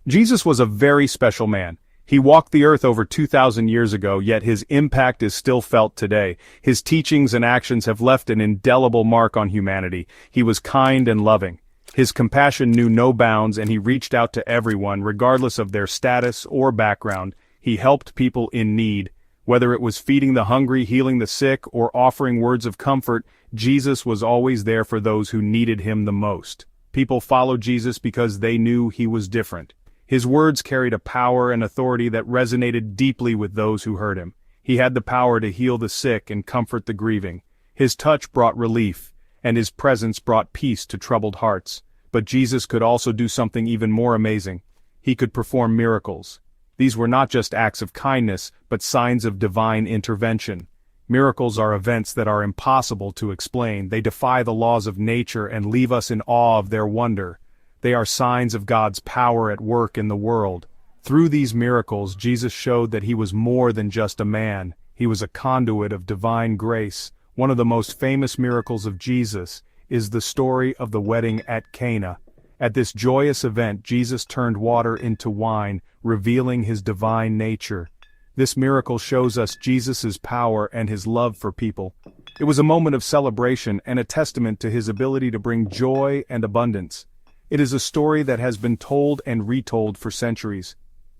Jesus was a very special man. He walked the earth over 2,000 years ago, yet his impact is still felt today. His teachings and actions have left an indelible mark on humanity. He was kind and loving. His compassion knew no bounds, and he reached out to everyone, regardless of their status or background. He helped people in need. Whether it was feeding the hungry, healing the sick, or offering words of comfort, Jesus was always there for those who needed him the most. People followed Jesus because they knew he was different. His words carried a power and authority that resonated deeply with those who heard him. He had the power to heal the sick and comfort the grieving. His touch brought relief, and his presence brought peace to troubled hearts. But Jesus could also do something even more amazing. He could perform miracles. These were not just acts of kindness, but signs of divine intervention. Miracles are events that are impossible to explain. They defy the laws of nature and leave us in awe of their wonder. They are signs of God's power at work in the world. Through these miracles, Jesus showed that he was more than just a man. He was a conduit of divine grace. One of the most famous miracles of Jesus is the story of the wedding at Cana. At this joyous event, Jesus turned water into wine, revealing his divine nature. This miracle shows us Jesus' power and his love for people. It was a moment of celebration and a testament to his ability to bring joy and abundance. It is a story that has been told and retold for centuries.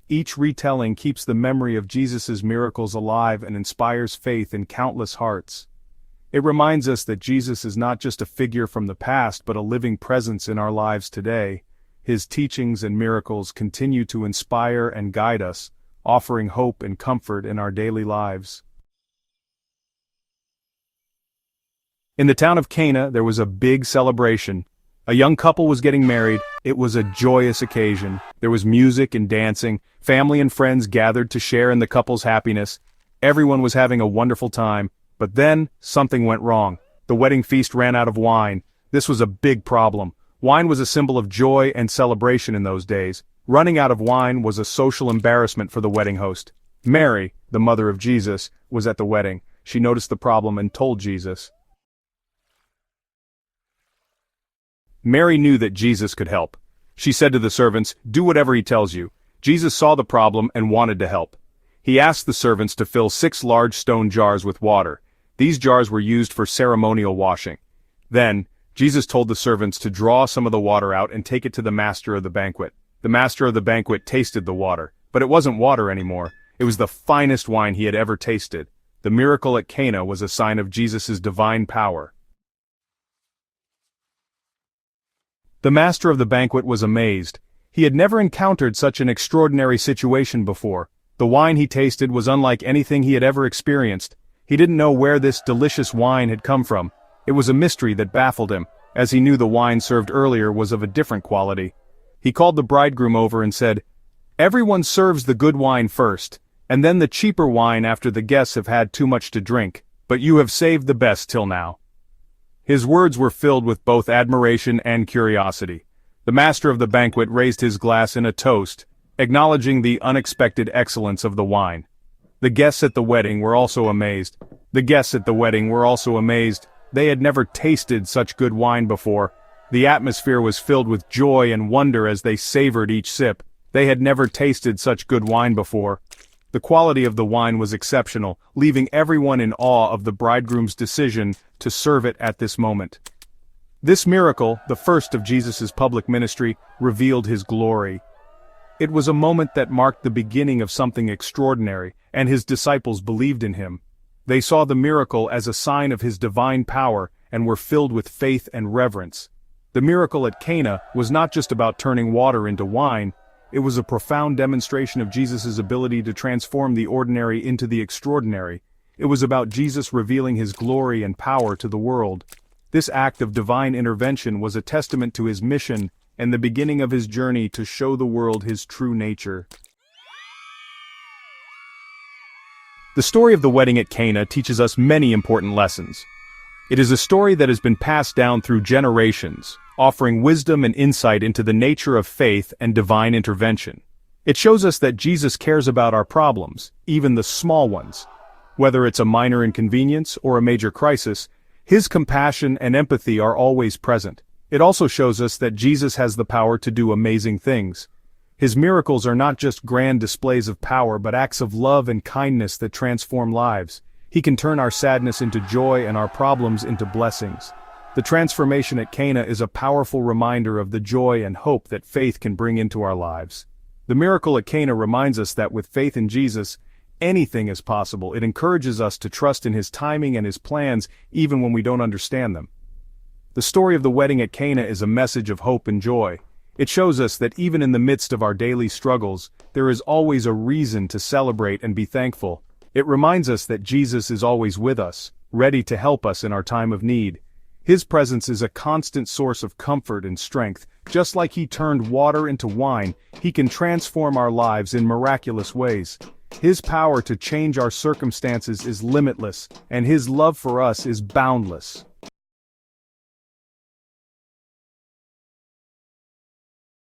Each retelling keeps the memory of Jesus' miracles alive and inspires faith in countless hearts. It reminds us that Jesus is not just a figure from the past but a living presence in our lives today. His teachings and miracles continue to inspire and guide us, offering hope and comfort in our daily lives. In the town of Cana, there was a big celebration. A young couple was getting married. It was a joyous occasion. There was music and dancing. Family and friends gathered to share in the couple's happiness. Everyone was having a wonderful time. But then, something went wrong. The wedding feast ran out of wine. This was a big problem. Wine was a symbol of joy and celebration in those days. Running out of wine was a social embarrassment for the wedding host. Mary, the mother of Jesus, was at the wedding. She noticed the problem and told Jesus. Mary knew that Jesus could help. She said to the servants, "Do whatever he tells you." Jesus saw the problem and wanted to help. He asked the servants to fill 6 large stone jars with water. These jars were used for ceremonial washing. Then, Jesus told the servants to draw some of the water out and take it to the master of the banquet. The master of the banquet tasted the water, but it wasn't water anymore. It was the finest wine he had ever tasted. The miracle at Cana was a sign of Jesus' divine power. The master of the banquet was amazed. He had never encountered such an extraordinary situation before. The wine he tasted was unlike anything he had ever experienced. He didn't know where this delicious wine had come from. It was a mystery that baffled him, as he knew the wine served earlier was of a different quality. He called the bridegroom over and said, "Everyone serves the good wine first, and then the cheaper wine after the guests have had too much to drink, but you have saved the best till now." His words were filled with both admiration and curiosity. The master of the banquet raised his glass in a toast, acknowledging the unexpected excellence of the wine. The guests at the wedding were also amazed. They had never tasted such good wine before. The atmosphere was filled with joy and wonder as they savored each sip. They had never tasted such good wine before. The quality of the wine was exceptional, leaving everyone in awe of the bridegroom's decision to serve it at this moment. This miracle, the first of Jesus' public ministry, revealed his glory. It was a moment that marked the beginning of something extraordinary, and his disciples believed in him. They saw the miracle as a sign of his divine power and were filled with faith and reverence. The miracle at Cana was not just about turning water into wine. It was a profound demonstration of Jesus' ability to transform the ordinary into the extraordinary. It was about Jesus revealing his glory and power to the world. This act of divine intervention was a testament to his mission and the beginning of his journey to show the world his true nature. The story of the wedding at Cana teaches us many important lessons. It is a story that has been passed down through generations, offering wisdom and insight into the nature of faith and divine intervention. It shows us that Jesus cares about our problems, even the small ones. Whether it's a minor inconvenience or a major crisis, his compassion and empathy are always present. It also shows us that Jesus has the power to do amazing things. His miracles are not just grand displays of power but acts of love and kindness that transform lives. He can turn our sadness into joy and our problems into blessings. The transformation at Cana is a powerful reminder of the joy and hope that faith can bring into our lives. The miracle at Cana reminds us that with faith in Jesus, anything is possible. It encourages us to trust in His timing and His plans even when we don't understand them. The story of the wedding at Cana is a message of hope and joy. It shows us that even in the midst of our daily struggles, there is always a reason to celebrate and be thankful. It reminds us that Jesus is always with us, ready to help us in our time of need. His presence is a constant source of comfort and strength. Just like He turned water into wine, He can transform our lives in miraculous ways. His power to change our circumstances is limitless, and His love for us is boundless.